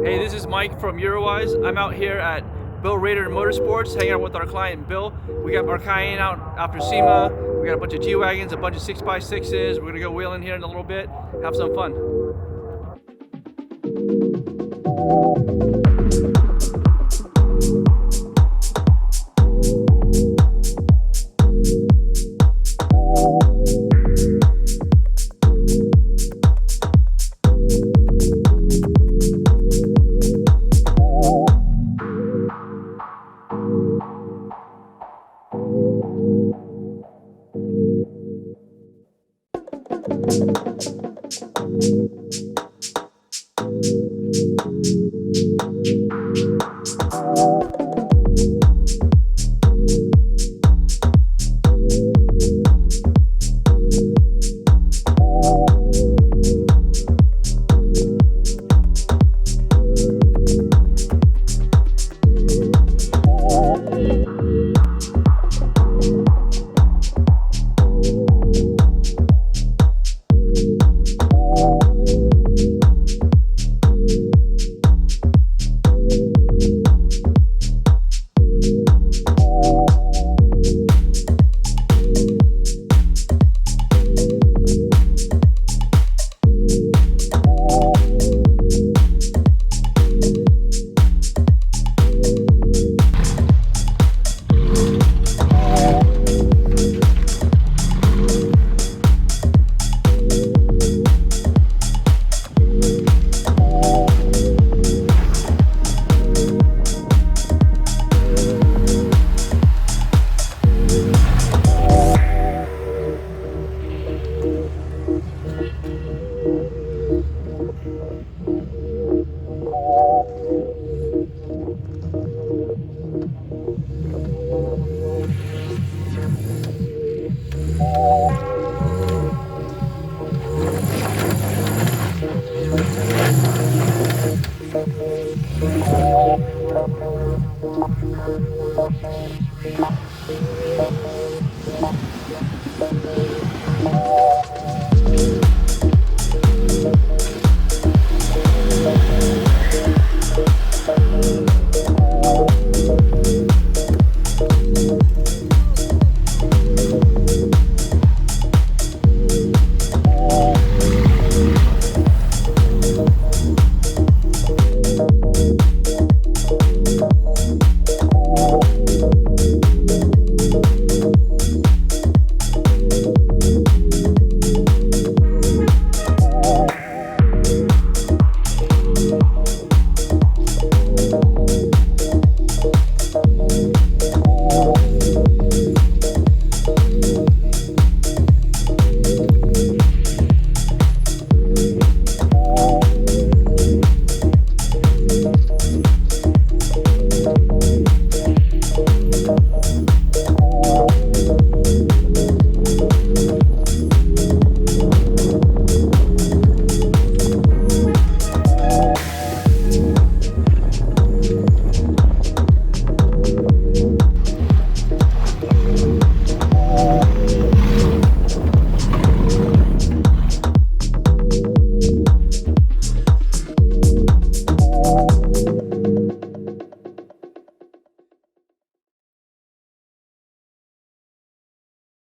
Hey, this is Mike from Eurowise. I'm out here at Bill Rader Motorsports, hanging out with our client Bill. We got our Cayenne out after SEMA. We got a bunch of G-Wagons, a bunch of 6x6s. We're gonna go wheeling here in a little bit, have some fun.